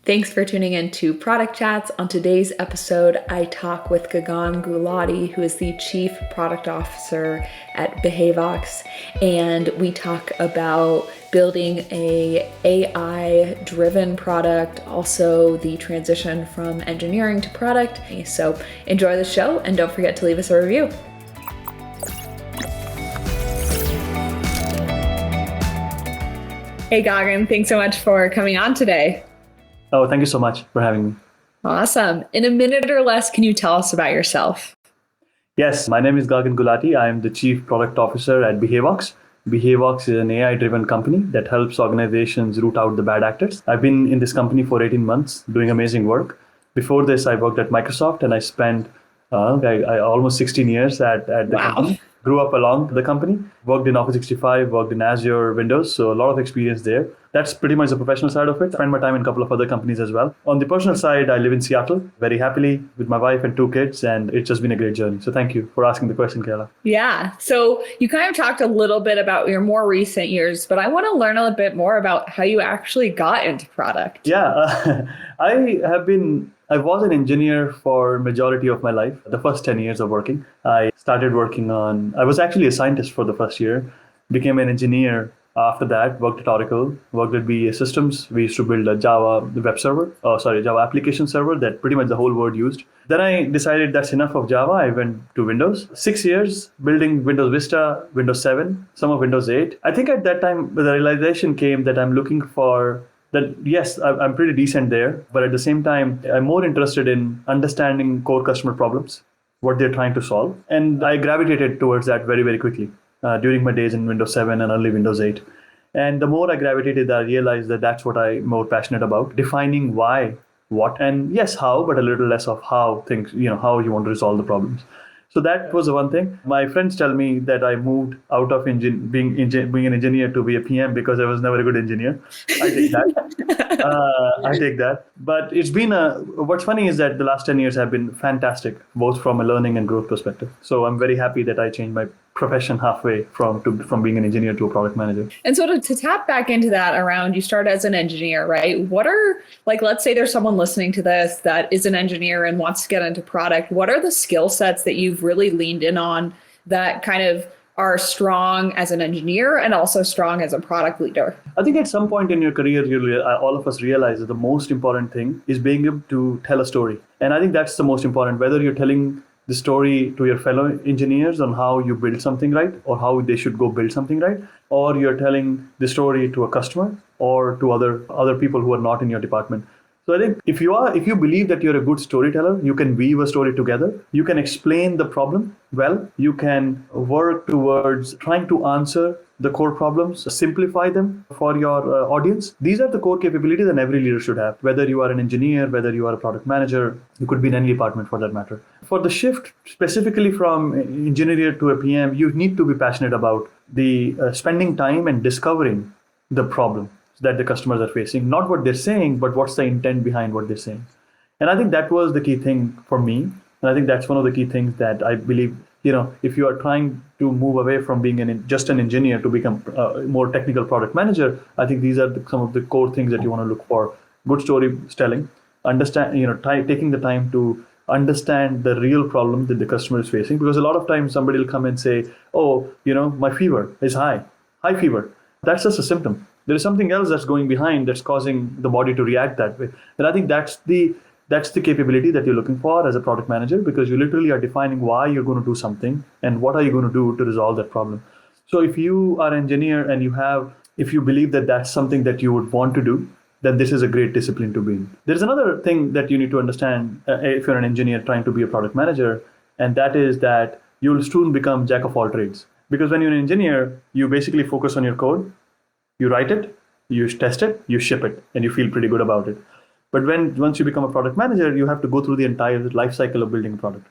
Thanks for tuning in to Product Chats. On today's episode, I talk with Gagan Gulati, who is the Chief Product Officer at Behavox, and we talk about building a AI-driven product, also the transition from engineering to product. So enjoy the show, and don't forget to leave us a review. Hey Gagan, thanks so much for coming on today. Oh, thank you so much for having me. Awesome. In a minute or less, can you tell us about yourself? Yes, my name is Gagan Gulati. I am the Chief Product Officer at Behavox. Behavox is an AI-driven company that helps organizations root out the bad actors. I've been in this company for 18 months doing amazing work. Before this, I worked at Microsoft and I spent almost 16 years at the company. Grew up along the company, worked in Office 365, worked in Azure, Windows, so a lot of experience there. That's pretty much the professional side of it. Spent my time in a couple of other companies as well. On the personal side, I live in Seattle, very happily with my wife and 2 kids, and it's just been a great journey. So thank you for asking the question, Kayla. Yeah, so you kind of talked a little bit about your more recent years, but I want to learn a little bit more about how you actually got into product. Yeah, I was an engineer for majority of my life, the first 10 years of working. I was actually a scientist for the first year, became an engineer after that, worked at Oracle, worked at BEA Systems. We used to build a Java application server that pretty much the whole world used. Then I decided that's enough of Java. I went to Windows. 6 years building Windows Vista, Windows 7, some of Windows 8. I think at that time, the realization came that I'm looking for that, yes, I'm pretty decent there, but at the same time, I'm more interested in understanding core customer problems, what they're trying to solve. And I gravitated towards that very, very quickly during my days in Windows 7 and early Windows 8. And the more I gravitated, I realized that that's what I'm more passionate about, defining why, what, and yes, how, but a little less of how things, how you want to resolve the problems. So that was the one thing. My friends tell me that I moved out of being an engineer to be a PM because I was never a good engineer. I take that. But it's been what's funny is that the last 10 years have been fantastic, both from a learning and growth perspective. So I'm very happy that I changed my profession halfway from being an engineer to a product manager. And so to tap back into that around, you started as an engineer, right? What are, let's say there's someone listening to this that is an engineer and wants to get into product. What are the skill sets that you've really leaned in on that kind of are strong as an engineer and also strong as a product leader? I think at some point in your career, all of us realize that the most important thing is being able to tell a story. And I think that's the most important, whether you're telling the story to your fellow engineers on how you build something right or how they should go build something right, or you're telling the story to a customer or to other people who are not in your department. So I think if you believe that you're a good storyteller, you can weave a story together, you can explain the problem well, you can work towards trying to answer the core problems, simplify them for your audience. These are the core capabilities that every leader should have, whether you are an engineer, whether you are a product manager, you could be in any department for that matter. For the shift specifically from engineer to a PM, you need to be passionate about the spending time and discovering the problem that the customers are facing, not what they're saying, but what's the intent behind what they're saying. And I think that was the key thing for me. And I think that's one of the key things that I believe, if you are trying to move away from being just an engineer to become a more technical product manager, I think these are some of the core things that you want to look for. Good storytelling, understand, taking the time to understand the real problem that the customer is facing. Because a lot of times somebody will come and say, oh, my fever is high fever. That's just a symptom. There is something else that's going behind that's causing the body to react that way. And I think that's the capability that you're looking for as a product manager, because you literally are defining why you're going to do something and what are you going to do to resolve that problem. So if you are an engineer and if you believe that that's something that you would want to do, then this is a great discipline to be in. There's another thing that you need to understand if you're an engineer trying to be a product manager, and that is that you'll soon become jack of all trades. Because when you're an engineer, you basically focus on your code. You write it, you test it, you ship it, and you feel pretty good about it. But once you become a product manager, you have to go through the entire life cycle of building a product,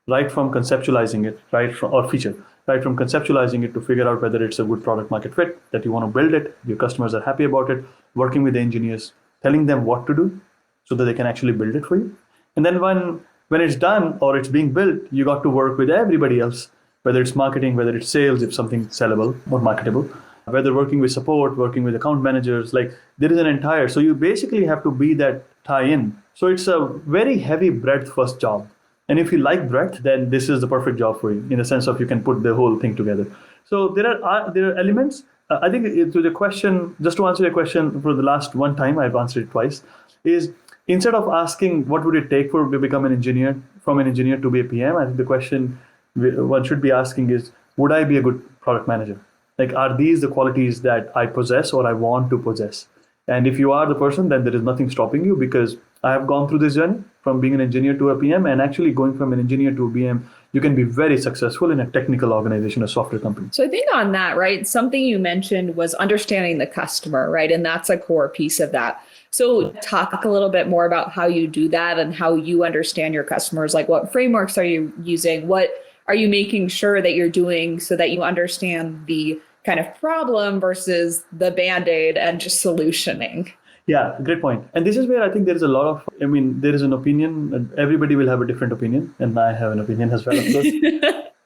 right from conceptualizing it, right from conceptualizing it to figure out whether it's a good product market fit, that you want to build it, your customers are happy about it, working with the engineers, telling them what to do so that they can actually build it for you. And then when it's done or it's being built, you got to work with everybody else, whether it's marketing, whether it's sales, if something's sellable or marketable, whether working with support, working with account managers, like there is an entire, so you basically have to be that tie-in. So it's a very heavy breadth first job. And if you like breadth, then this is the perfect job for you in the sense of you can put the whole thing together. So there are elements. I think to the question, just to answer your question for the last one time, I've answered it twice, is instead of asking what would it take for to become an engineer, from an engineer to be a PM, I think the question one should be asking is, would I be a good product manager? Like, are these the qualities that I possess or I want to possess? And if you are the person, then there is nothing stopping you, because I have gone through this journey from being an engineer to a PM, and actually going from an engineer to a PM, you can be very successful in a technical organization, a software company. So I think on that, right, something you mentioned was understanding the customer, right? And that's a core piece of that. So talk a little bit more about how you do that and how you understand your customers. Like, what frameworks are you using? What are you making sure that you're doing so that you understand the kind of problem versus the Band-Aid and just solutioning? Yeah, great point. And this is where I think there is a lot of, there is an opinion, and everybody will have a different opinion, and I have an opinion as well, of course.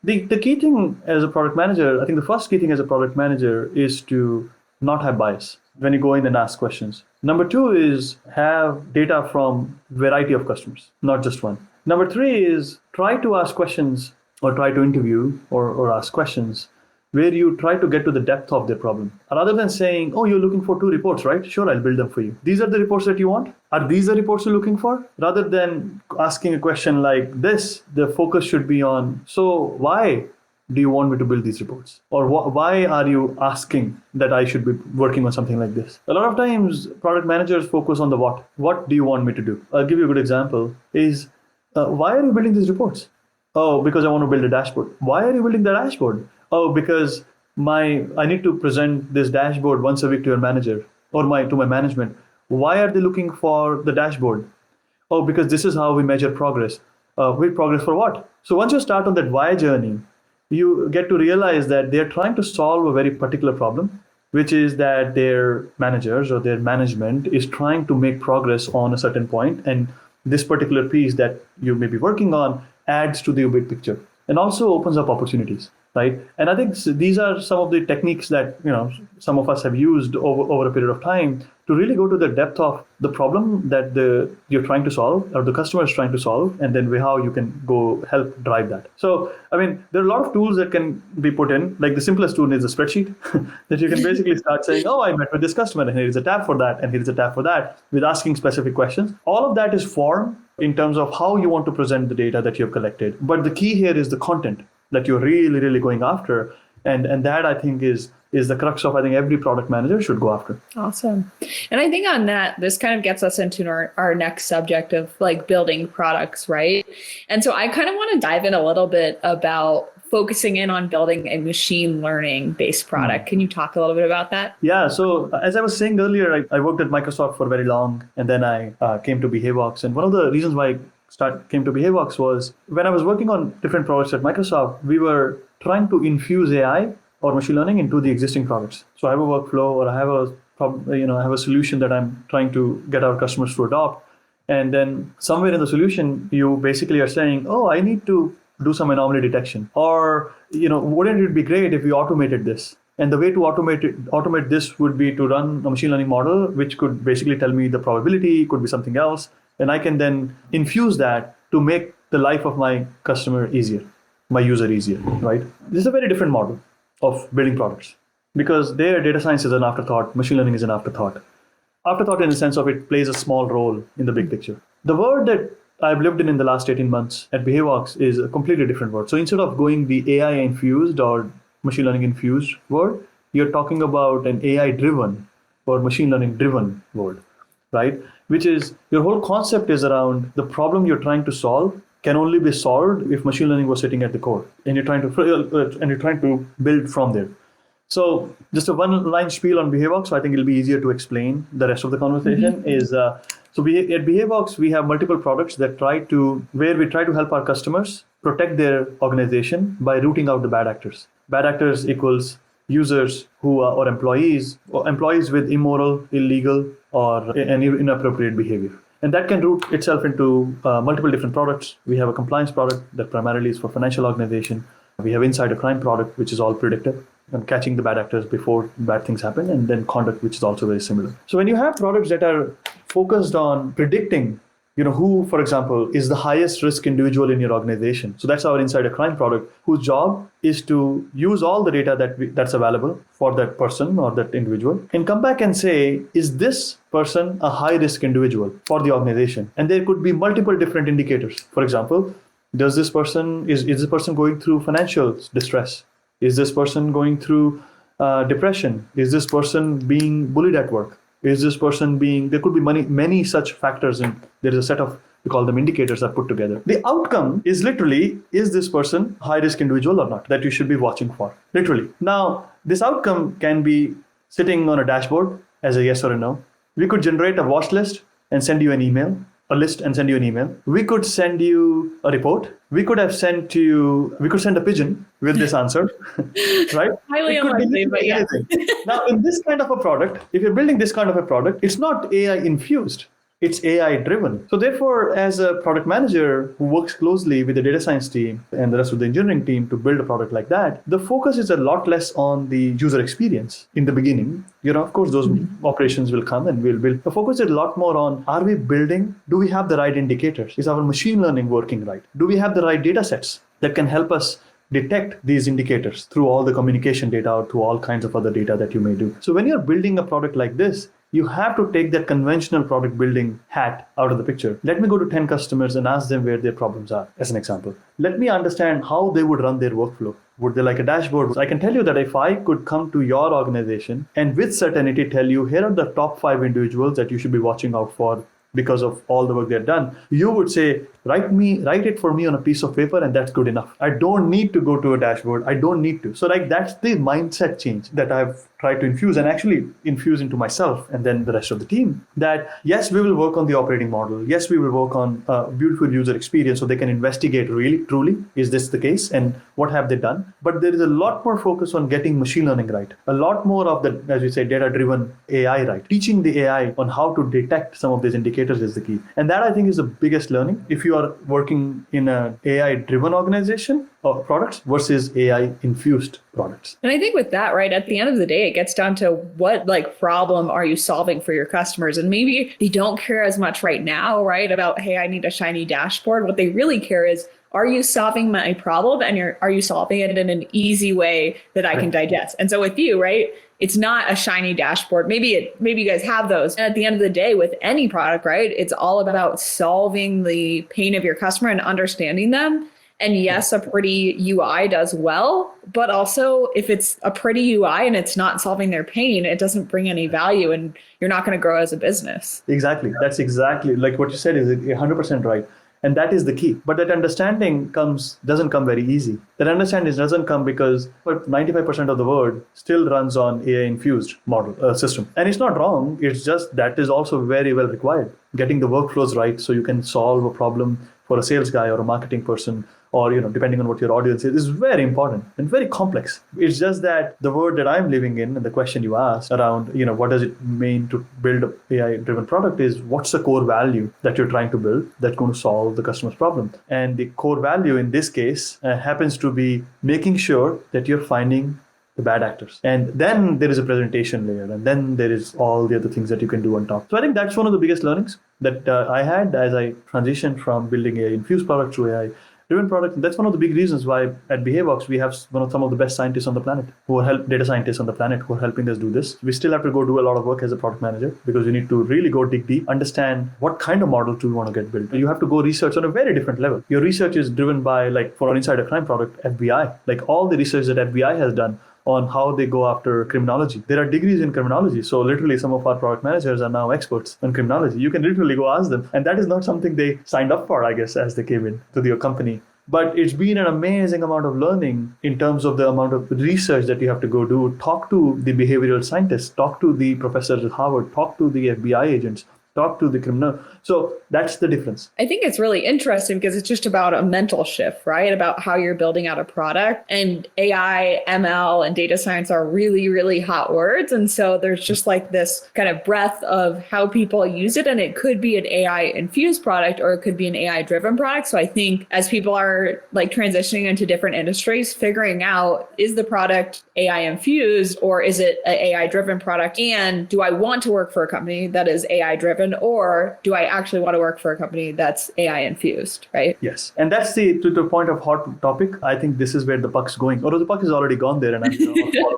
The key thing as a product manager, I think the first key thing as a product manager is to not have bias when you go in and ask questions. Number two is have data from variety of customers, not just one. Number three is try to ask questions or try to interview or ask questions where you try to get to the depth of their problem. Rather than saying, oh, you're looking for 2 reports, right? Sure, I'll build them for you. These are the reports that you want? Are these the reports you're looking for? Rather than asking a question like this, the focus should be on, so why do you want me to build these reports? Or why are you asking that I should be working on something like this? A lot of times, product managers focus on the what. What do you want me to do? I'll give you a good example is, why are you building these reports? Oh, because I want to build a dashboard. Why are you building the dashboard? Oh, because I need to present this dashboard once a week to your manager or to my management. Why are they looking for the dashboard? Oh, because this is how we measure progress. Wait, progress for what? So once you start on that why journey, you get to realize that they're trying to solve a very particular problem, which is that their managers or their management is trying to make progress on a certain point, and this particular piece that you may be working on adds to the big picture and also opens up opportunities, right? And I think these are some of the techniques that some of us have used over a period of time to really go to the depth of the problem that you're trying to solve or the customer is trying to solve, and then how you can go help drive that. So, there are a lot of tools that can be put in. Like the simplest tool is a spreadsheet that you can basically start saying, oh, I met with this customer, and here's a tab for that, and here's a tab for that, with asking specific questions. All of that is formed in terms of how you want to present the data that you've collected. But the key here is the content that you're really, really going after. And that, I think, is the crux of, I think, every product manager should go after. Awesome. And I think on that, this kind of gets us into our next subject of like building products, right? And so I kind of want to dive in a little bit about focusing in on building a machine learning based product. Can you talk a little bit about that? Yeah. So as I was saying earlier, I worked at Microsoft for very long, and then I came to Behavox. And one of the reasons why I came to Behavox was when I was working on different products at Microsoft, we were trying to infuse AI or machine learning into the existing products. So I have a workflow, or I have a solution that I'm trying to get our customers to adopt. And then somewhere in the solution, you basically are saying, oh, I need to do some anomaly detection, or wouldn't it be great if we automated this? And the way to automate this would be to run a machine learning model, which could basically tell me the probability, could be something else. And I can then infuse that to make the life of my customer easier, my user easier, right? This is a very different model of building products, because their data science is an afterthought, machine learning is an afterthought. Afterthought in the sense of it plays a small role in the big picture. The word that I've lived in the last 18 months at Behavox is a completely different word. So instead of going the AI-infused or machine learning infused word, you're talking about an AI-driven or machine learning driven word, right? Which is, your whole concept is around the problem you're trying to solve can only be solved if machine learning was sitting at the core, and you're trying to build from there. So just a one-line spiel on Behavox, so I think it'll be easier to explain the rest of the conversation. So at Behavox, we have multiple products that we try to help our customers protect their organization by rooting out the bad actors. Bad actors equals users or employees with immoral, illegal, or inappropriate behavior. And that can root itself into multiple different products. We have a compliance product that primarily is for financial organization. We have insider crime product, which is all predictive. and catching the bad actors before bad things happen, and then conduct, which is also very similar. So when you have products that are focused on predicting who, for example, is the highest risk individual in your organization. So that's our Insider Crime product, whose job is to use all the data that's available for that person or that individual and come back and say, is this person a high risk individual for the organization? And there could be multiple different indicators. For example, is this person going through financial distress? Is this person going through depression? Is this person being bullied at work? Is this person there could be many such factors, and there is a set of, we call them indicators, that put together. The outcome is literally, is this person high risk individual or not, that you should be watching for, literally. Now, this outcome can be sitting on a dashboard as a yes or a no. We could generate a watch list and send you an email, a list and send you an email. We could send you a report. We could send a pigeon with this answer, right? Highly unlikely, but yeah. Now, in this kind of a product, if you're building this kind of a product, it's not AI infused. It's AI driven. So therefore, as a product manager who works closely with the data science team and the rest of the engineering team to build a product like that, the focus is a lot less on the user experience in the beginning. Of course, those operations will come and we'll build. The focus is a lot more on, are we building? Do we have the right indicators? Is our machine learning working right? Do we have the right data sets that can help us detect these indicators through all the communication data or through all kinds of other data that you may do? So when you're building a product like this, you have to take that conventional product building hat out of the picture. Let me go to 10 customers and ask them where their problems are, as an example. Let me understand how they would run their workflow. Would they like a dashboard? I can tell you that if I could come to your organization and with certainty tell you, here are the top 5 individuals that you should be watching out for because of all the work they've done, you would say, write it for me on a piece of paper, and that's good enough. I don't need to go to a dashboard. I don't need to. So that's the mindset change that I've tried to infuse and actually infuse into myself and then the rest of the team. That yes, we will work on the operating model. Yes, we will work on a beautiful user experience so they can investigate really, truly, is this the case and what have they done? But there is a lot more focus on getting machine learning right. A lot more of the, as we say, data-driven AI right. Teaching the AI on how to detect some of these indicators is the key. And that I think is the biggest learning. If you are working in an AI-driven organization or products versus AI-infused products. And I think with that, right, at the end of the day, it gets down to what problem are you solving for your customers? And maybe they don't care as much right now, right, about, hey, I need a shiny dashboard. What they really care is, are you solving my problem, and are you solving it in an easy way that I can digest? And so with you, right, it's not a shiny dashboard. Maybe you guys have those. And at the end of the day, with any product, right, it's all about solving the pain of your customer and understanding them. And yes, a pretty UI does well, but also if it's a pretty UI and it's not solving their pain, it doesn't bring any value and you're not going to grow as a business. Exactly. That's exactly like what you said is 100% right. And that is the key. But that understanding doesn't come very easy. That understanding doesn't come because 95% of the world still runs on AI-infused model system. And it's not wrong. It's just that is also very well required. Getting the workflows right so you can solve a problem for a sales guy or a marketing person, or depending on what your audience is very important and very complex. It's just that the world that I'm living in and the question you asked around, what does it mean to build an AI-driven product is, what's the core value that you're trying to build that's going to solve the customer's problem? And the core value in this case happens to be making sure that you're finding the bad actors. And then there is a presentation layer, and then there is all the other things that you can do on top. So I think that's one of the biggest learnings that I had as I transitioned from building AI-infused products to AI-driven products. That's one of the big reasons why at Behavox we have some of the best scientists on the planet, data scientists on the planet who are helping us do this. We still have to go do a lot of work as a product manager because you need to really go dig deep, understand what kind of model do you want to get built. You have to go research on a very different level. Your research is driven by, for our Insider Crime product, FBI, all the research that FBI has done on how they go after criminology. There are degrees in criminology. So literally some of our product managers are now experts in criminology. You can literally go ask them. And that is not something they signed up for, I guess, as they came in to your company. But it's been an amazing amount of learning in terms of the amount of research that you have to go do. Talk to the behavioral scientists, talk to the professors at Harvard, talk to the FBI agents, talk to the criminal. So that's the difference. I think it's really interesting because it's just about a mental shift, right? About how you're building out a product. And AI, ML, and data science are really, really hot words. And so there's just like this kind of breadth of how people use it. And it could be an AI infused product or it could be an AI driven product. So I think as people are like transitioning into different industries, figuring out, is the product AI infused or is it an AI driven product? And do I want to work for a company that is AI driven, or do I actually want to work for a company that's AI infused, right? Yes. And that's to the point of hot topic. I think this is where the puck's going. Although the puck is already gone there and I'm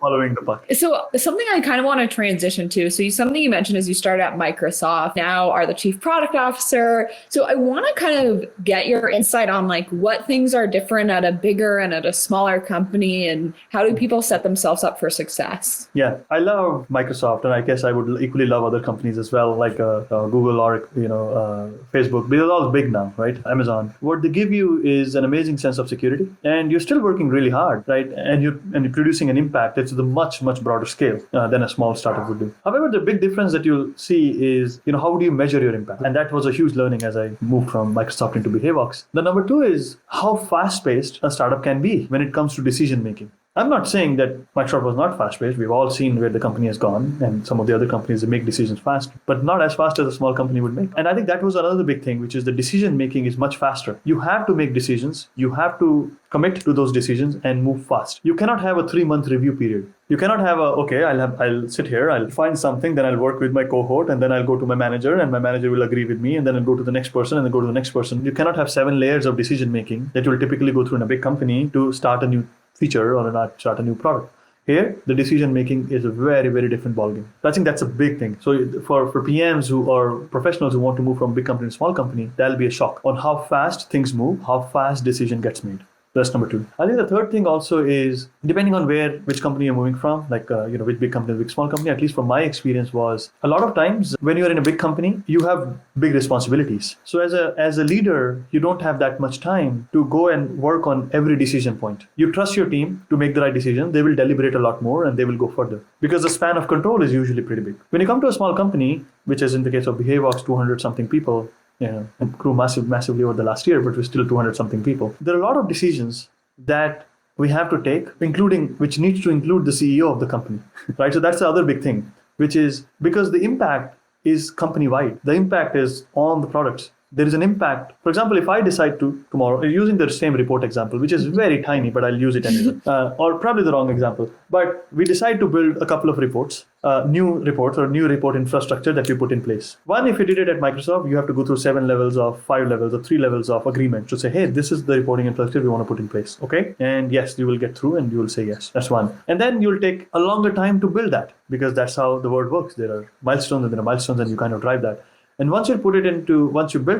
following the puck. So something I kind of want to transition to. So something you mentioned is you started at Microsoft, now are the chief product officer. So I want to kind of get your insight on like what things are different at a bigger and at a smaller company, and how do people set themselves up for success? Yeah, I love Microsoft, and I guess I would equally love other companies as well, like Google or Facebook. They're all big now, right? Amazon. What they give you is an amazing sense of security, and you're still working really hard, right? And you're producing an impact. It's a much broader scale than a small startup would do. However, the big difference that you'll see is how do you measure your impact, and that was a huge learning as I moved from Microsoft into Behavox. The number two is how fast-paced a startup can be when it comes to decision making. I'm not saying that Microsoft was not fast-paced. We've all seen where the company has gone, and some of the other companies that make decisions fast, but not as fast as a small company would make. And I think that was another big thing, which is the decision-making is much faster. You have to make decisions. You have to commit to those decisions and move fast. You cannot have a 3-month review period. You cannot have I'll sit here, I'll find something, then I'll work with my cohort, and then I'll go to my manager, and my manager will agree with me, and then I'll go to the next person, and then go to the next person. You cannot have 7 layers of decision-making that you will typically go through in a big company to start a new feature or not start a new product. Here, the decision making is a very, very different ballgame. I think that's a big thing. So for PMs who are professionals who want to move from big company to small company, that'll be a shock on how fast things move, how fast decision gets made. That's number two. I think the third thing also is, depending on which company you're moving from, like, which big company, which small company, at least from my experience was, a lot of times when you're in a big company, you have big responsibilities. So as a leader, you don't have that much time to go and work on every decision point. You trust your team to make the right decision. They will deliberate a lot more and they will go further because the span of control is usually pretty big. When you come to a small company, which is in the case of Behavox, 200 something people, and grew massively over the last year, but we're still 200 something people. There are a lot of decisions that we have to take, which needs to include the CEO of the company, right? So that's the other big thing, which is because the impact is company wide. The impact is on the products. There is an impact. For example, if I decide to tomorrow, using the same report example, which is very tiny, but I'll use it anyway, or probably the wrong example, but we decide to build a couple of reports, new reports or new report infrastructure that we put in place. One, if you did it at Microsoft, you have to go through 7 levels of 5 levels or 3 levels of agreement to say, hey, this is the reporting infrastructure we want to put in place. Okay. And yes, you will get through and you will say yes. That's one. And then you'll take a longer time to build that because that's how the world works. There are milestones and you kind of drive that. And once you built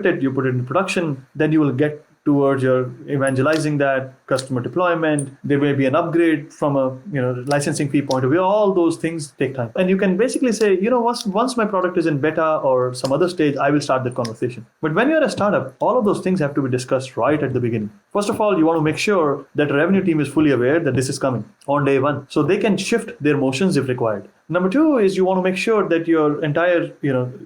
it, you put it in production, then you will get towards your evangelizing that, customer deployment. There may be an upgrade from a licensing fee point of view. All those things take time. And you can basically say, once my product is in beta or some other stage, I will start that conversation. But when you're a startup, all of those things have to be discussed right at the beginning. First of all, you want to make sure that the revenue team is fully aware that this is coming on day one, so they can shift their motions if required. Number two is you want to make sure that your entire,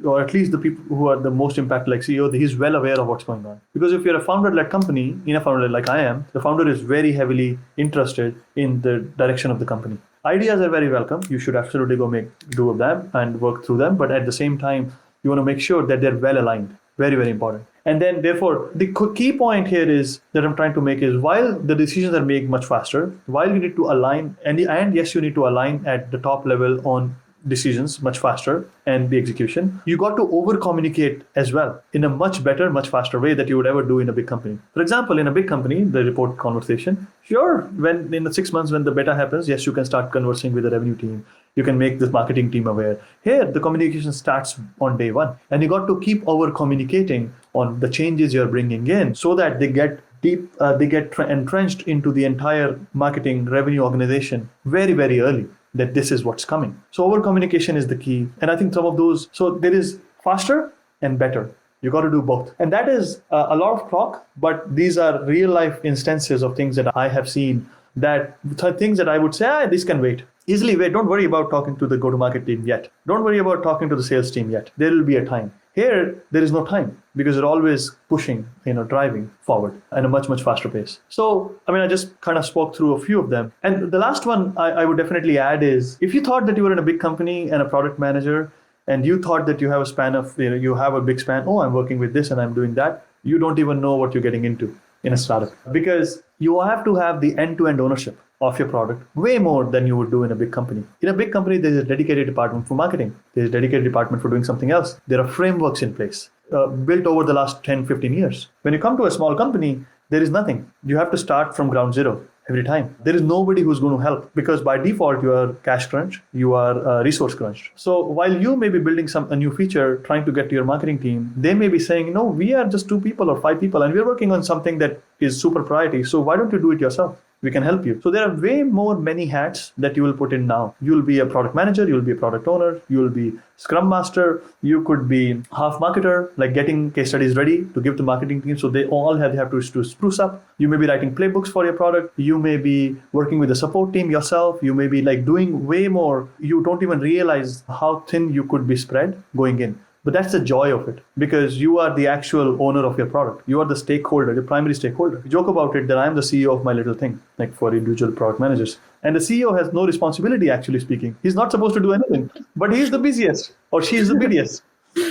or at least the people who are the most impacted, like CEO, he's well aware of what's going on. Because if you're a founder-led company, in a founder like I am, the founder is very heavily interested in the direction of the company. Ideas are very welcome. You should absolutely go make do of them and work through them. But at the same time, you want to make sure that they're well aligned. Very, very important. And then therefore, the key point here is that I'm trying to make is while the decisions are made much faster, while you need to align, and yes, you need to align at the top level on decisions much faster and the execution, you got to over communicate as well in a much better, much faster way that you would ever do in a big company. For example, in a big company, the report conversation, sure, when in the 6 months when the beta happens, yes, you can start conversing with the revenue team. You can make the marketing team aware. Here, the communication starts on day one, and you got to keep over communicating on the changes you're bringing in so that they get entrenched into the entire marketing revenue organization very, very early, that this is what's coming. So over communication is the key. And I think some of those, so there is faster and better. You got to do both. And that is a lot of talk, but these are real life instances of things that I have seen, that things that I would say, this can wait. easily wait. Don't worry about talking to the go-to-market team yet. Don't worry about talking to the sales team yet. There will be a time. Here, there is no time because you're always pushing, driving forward at a much, much faster pace. So, I just kind of spoke through a few of them. And the last one I would definitely add is, if you thought that you were in a big company and a product manager, and you thought that you have a span of, you have a big span, oh, I'm working with this and I'm doing that, you don't even know what you're getting into in a startup, because you have to have the end-to-end ownership of your product way more than you would do in a big company. In a big company, there's a dedicated department for marketing. There's a dedicated department for doing something else. There are frameworks in place built over the last 10, 15 years. When you come to a small company, there is nothing. You have to start from ground zero every time. There is nobody who's going to help, because by default, you are cash crunched, you are resource crunched. So while you may be building a new feature, trying to get to your marketing team, they may be saying, no, we are just 2 people or 5 people, and we're working on something that is super priority. So why don't you do it yourself? We can help you. So there are way more many hats that you will put in now. You'll be a product manager, you'll be a product owner, you'll be scrum master, you could be half marketer, like getting case studies ready to give to marketing team so they all have to spruce up. You may be writing playbooks for your product. You may be working with the support team yourself. You may be like doing way more. You don't even realize how thin you could be spread going in. But that's the joy of it, because you are the actual owner of your product. You are the stakeholder, the primary stakeholder. We joke about it that I'm the CEO of my little thing, like for individual product managers. And the CEO has no responsibility, actually speaking. He's not supposed to do anything, but he's the busiest, or she is the busiest,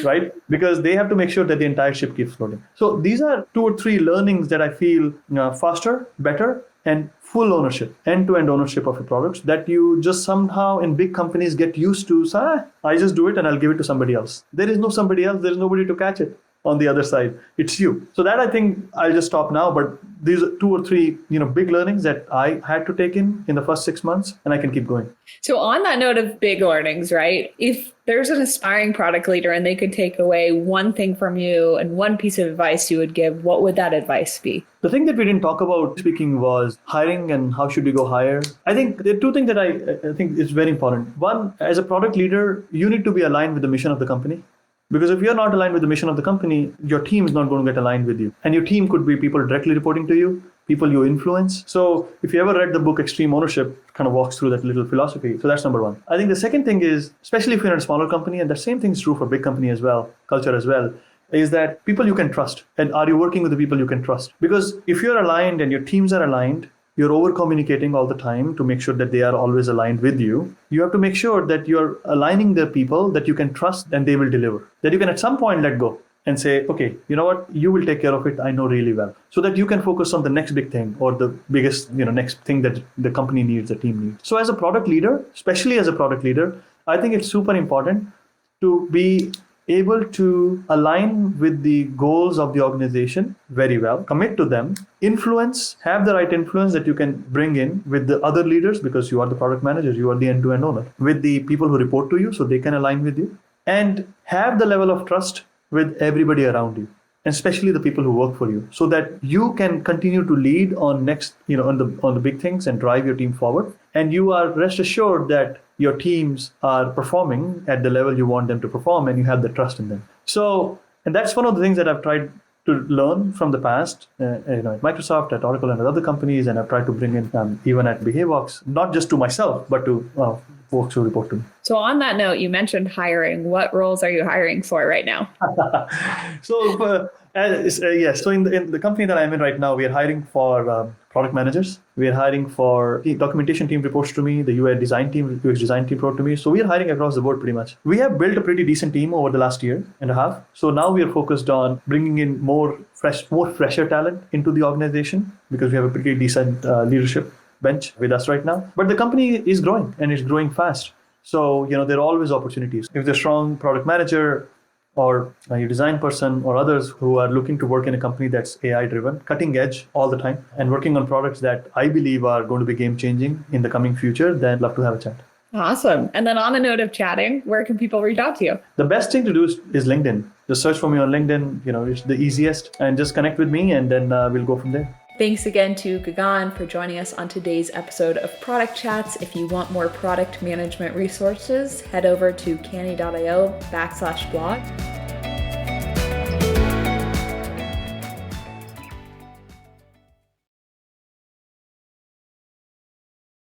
right? Because they have to make sure that the entire ship keeps floating. So these are 2 or 3 learnings that I feel faster, better, and full ownership, end-to-end ownership of your products that you just somehow in big companies get used to. So, I just do it and I'll give it to somebody else. There is no somebody else. There is nobody to catch it on the other side. It's you. So that, I think I'll just stop now. But these are 2 or 3, big learnings that I had to take in the first 6 months, and I can keep going. So on that note of big learnings, right? If there's an aspiring product leader and they could take away one thing from you and one piece of advice you would give, what would that advice be? The thing that we didn't talk about speaking was hiring and how should we go hire. I think there are 2 things that I think is very important. One, as a product leader, you need to be aligned with the mission of the company. Because if you're not aligned with the mission of the company, your team is not going to get aligned with you. And your team could be people directly reporting to you, people you influence. So if you ever read the book Extreme Ownership, kind of walks through that little philosophy. So that's number 1. I think the second thing is, especially if you're in a smaller company, and the same thing is true for big company as well, culture as well, is that people you can trust. And are you working with the people you can trust? Because if you're aligned and your teams are aligned, you're over communicating all the time to make sure that they are always aligned with you. You have to make sure that you're aligning the people that you can trust and they will deliver. That you can at some point let go and say, okay, you know what? You will take care of it. I know really well. So that you can focus on the next big thing or the biggest, next thing that the company needs, the team needs. So as a product leader, especially as a product leader, I think it's super important to be able to align with the goals of the organization very well, commit to them, influence, have the right influence that you can bring in with the other leaders, because you are the product manager, you are the end-to-end owner, with the people who report to you so they can align with you, and have the level of trust with everybody around you, especially the people who work for you, so that you can continue to lead on next, on the big things and drive your team forward. And you are rest assured that your teams are performing at the level you want them to perform, and you have the trust in them. So, and that's one of the things that I've tried to learn from the past, at Microsoft, at Oracle, and at other companies, and I've tried to bring in even at Behavox, not just to myself, but to folks who report to me. So on that note, you mentioned hiring. What roles are you hiring for right now? So in the company that I'm in right now, we are hiring for product managers. We are hiring for the documentation team reports to me. The UX design team report to me. So we are hiring across the board pretty much. We have built a pretty decent team over the last year and a half. So now we are focused on bringing in more fresher talent into the organization, because we have a pretty decent leadership bench with us right now. But the company is growing, and it's growing fast. So, there are always opportunities. If there's a strong product manager or a design person or others who are looking to work in a company that's AI-driven, cutting edge all the time, and working on products that I believe are going to be game-changing in the coming future, then I'd love to have a chat. Awesome. And then on the note of chatting, where can people reach out to you? The best thing to do is LinkedIn. Just search for me on LinkedIn. It's the easiest, and just connect with me, and then we'll go from there. Thanks again to Gagan for joining us on today's episode of Product Chats. If you want more product management resources, head over to canny.io/blog.